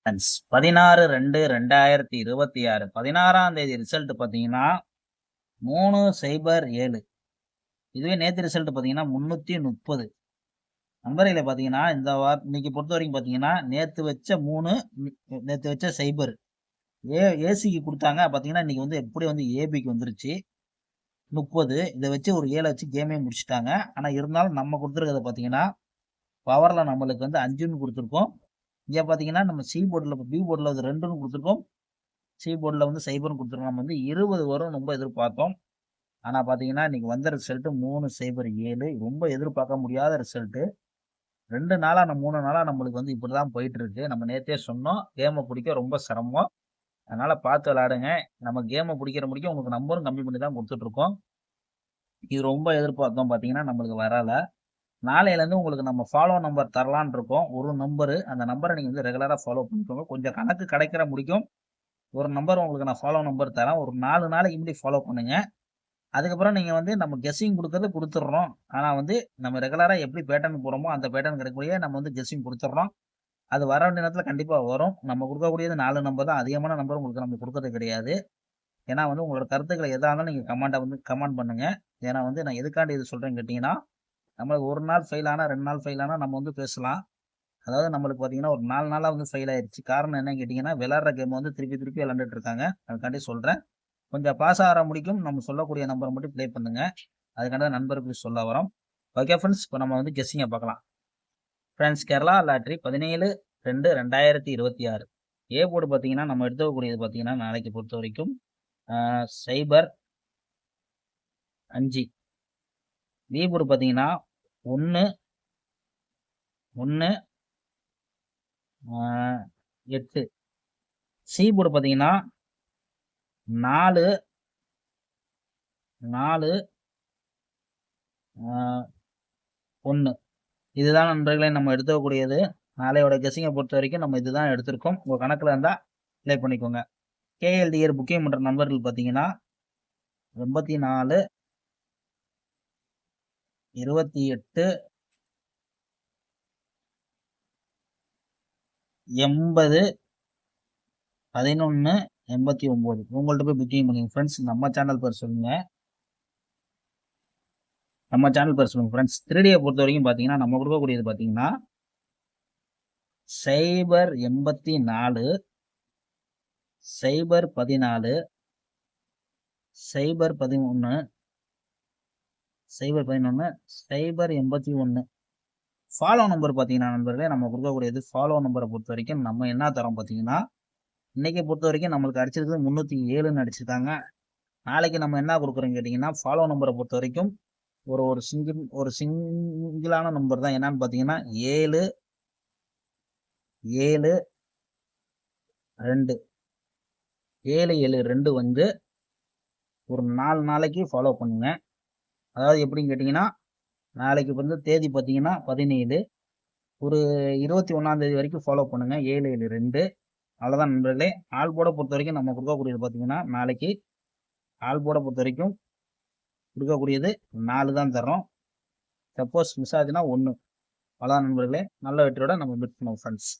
Friends 16/2/2026 16ஆம் தேதி result பார்த்தீங்கன்னா 307. இதுவே நேற்று ரிசல்ட் பார்த்தீங்கன்னா 330. நண்பர்களே பார்த்தீங்கன்னா இன்னைக்கு பொறுத்த வரைக்கும் பார்த்தீங்கன்னா நேற்று வச்ச 3 நேற்று வச்ச சைபர் ஏசிக்கு கொடுத்தாங்க. பார்த்தீங்கன்னா இன்னைக்கு வந்து எப்படி வந்து ஏபிக்கு வந்துருச்சு 30. இதை வச்சு ஒரு 7 வச்சு கேமே முடிச்சுட்டாங்க. ஆனால் இருந்தாலும் நம்ம கொடுத்துருக்கிறத பார்த்தீங்கன்னா பவரில் நம்மளுக்கு வந்து 5ன்னு கொடுத்துருக்கோம். இங்கே பார்த்தீங்கன்னா நம்ம பி போர்டில் வந்து 2ன்னு கொடுத்துருக்கோம். சி போர்டில் வந்து சைபர்னு கொடுத்துருக்கோம். நம்ம வந்து 20 வரும் ரொம்ப எதிர்பார்த்தோம். ஆனால் பார்த்தீங்கன்னா இன்னைக்கு வந்த ரிசல்ட்டு 307. ரொம்ப எதிர்பார்க்க முடியாத ரிசல்ட்டு. 2 நாளாக 3 நாளாக நம்மளுக்கு வந்து இப்படி தான் போயிட்டு இருக்கு. நம்ம நேற்றே சொன்னோம் கேமை பிடிக்க ரொம்ப சிரமம். அதனால பார்த்து விளையாடுங்க. நம்ம கேமை முடிக்க உங்களுக்கு நம்பரும் கம்மி பண்ணி தான் கொடுத்துட்ருக்கோம். இது ரொம்ப எதிர்பார்த்தோம் பார்த்தீங்கன்னா நம்மளுக்கு வரல. நாளையிலேருந்து உங்களுக்கு நம்ம ஃபாலோ நம்பர் தரலான் இருக்கோம். ஒரு நம்பரு அந்த நம்பரை நீங்கள் வந்து ரெகுலராக ஃபாலோ பண்ணிக்கோங்க. கொஞ்சம் கணக்கு கிடைக்கிற முடிக்கும் ஒரு நம்பர் உங்களுக்கு நான் ஃபாலோ நம்பர் தரேன். ஒரு 4 நாளைக்கு முன்னாடி ஃபாலோ பண்ணுங்க. அதுக்கப்புறம் நீங்கள் வந்து நம்ம கெஸ்ஸிங் கொடுக்கறது கொடுத்துட்றோம். ஆனால் வந்து நம்ம ரெகுலராக எப்படி பேட்டர்ன் போகிறோமோ அந்த பேட்டர்ன் கிடைக்கக்கூடிய நம்ம வந்து கெஸ்ஸிங் கொடுத்துட்றோம். அது வர வேண்டிய நேரத்தில் கண்டிப்பாக வரும். நம்ம கொடுக்கக்கூடியது 4 நம்பர் தான். அதிகமான நம்பர் உங்களுக்கு நம்ம கொடுக்கறது கிடையாது. ஏன்னா வந்து உங்களோட கருத்துக்களை எதாக இருந்தாலும் நீங்கள் கமெண்ட் பண்ணுங்க. ஏன்னா வந்து நான் எதுக்காண்டி இது சொல்கிறேன்னு கேட்டிங்கன்னா நம்மளுக்கு ஒரு நாள் ஃபெயில் ஆனால் 2 நாள் ஃபெயில் ஆனால் நம்ம வந்து பேசலாம். அதாவது நம்மளுக்கு பார்த்தீங்கன்னா ஒரு 4 நாளாக வந்து ஃபெயில் ஆயிடுச்சு. காரணம் என்னன்னு கேட்டிங்கன்னா விளையாடுற கேம் வந்து திருப்பி விளையாண்டுட்டு இருக்காங்க. அதுக்காண்டி சொல்கிறேன். கொஞ்சம் பாஸ் ஆகிற முடிக்கும் நம்ம சொல்லக்கூடிய நம்பரை மட்டும் ப்ளே பண்ணுங்க. அதுக்காண்டி நண்பர்களுக்கு சொல்ல வரோம். ஓகே ஃப்ரெண்ட்ஸ், இப்போ நம்ம வந்து கெஸ்ஸிங்கை பார்க்கலாம். Friends, Kerala lottery 17/2/2026 A board பார்த்தீங்கன்னா நம்ம எடுத்துக்கக்கூடியது பார்த்தீங்கன்னா நாளைக்கு பொறுத்த வரைக்கும் சைபர் 5. பி போர்டு பார்த்தீங்கன்னா 1 1 8. சி போர்டு பார்த்தீங்கன்னா 4 4 1. இதுதான் நண்பர்களே நம்ம எடுத்துக்கக்கூடியது. நாளையோட கெஸ்ஸிங்கை பொறுத்த வரைக்கும் நம்ம இதுதான் எடுத்திருக்கோம். உங்கள் கணக்கில் இருந்தால் ப்ளே பண்ணிக்கோங்க. கேஎல்டிஆர் புக்கிங் பண்ணுற நண்பர்கள் பார்த்தீங்கன்னா 84 28 80 11 89 உங்கள்கிட்ட போய் புக்கிங் பண்ணுங்க ஃப்ரெண்ட்ஸ். நம்ம சேனல் பேர் சொல்லுங்க ஃப்ரெண்ட்ஸ். 3Dயை பொறுத்த வரைக்கும் பார்த்தீங்கன்னா நம்ம கொடுக்கக்கூடியது பார்த்தீங்கன்னா சைபர் 84 சைபர் 14 சைபர் 11 சைபர் 11 சைபர் 81. ஃபாலோ நம்பர் பார்த்தீங்கன்னா நண்பர்களே நம்ம கொடுக்கக்கூடியது ஃபாலோ நம்பரை பொறுத்த வரைக்கும் நம்ம என்ன தரோம் பார்த்தீங்கன்னா இன்னைக்கு பொறுத்த வரைக்கும் நம்மளுக்கு அடிச்சிருக்கிறது 307ன்னு அடிச்சிருக்காங்க. நாளைக்கு நம்ம என்ன கொடுக்குறோன்னு கேட்டிங்கன்னா ஃபாலோ நம்பரை பொறுத்த வரைக்கும் ஒரு சிங்கிளான நம்பர் தான். என்னன்னு பார்த்தீங்கன்னா 7 7 2 7 7 2 வந்து ஒரு 4 நாளைக்கு ஃபாலோ பண்ணுங்க. அதாவது எப்படின்னு கேட்டிங்கன்னா நாளைக்கு வந்து தேதி பார்த்தீங்கன்னா 17, ஒரு 21ஆம் தேதி வரைக்கும் ஃபாலோ பண்ணுங்க. 7 7 2. அவ்வளோதான் நண்பர்களே. ஆல் போர்டை பொறுத்த வரைக்கும் நம்ம கொடுக்கக்கூடியது பார்த்தீங்கன்னா நாளைக்கு ஆல் போர்டை பொறுத்த வரைக்கும் கொடுக்கக்கூடியது 4 தான் தர்றோம். சப்போஸ் மிஸ் ஆச்சுன்னா 1. அவ்வளோதான் நண்பர்களே. நல்ல வெற்றியோட நம்ம மீட் பண்ணுவோம் ஃப்ரெண்ட்ஸ்.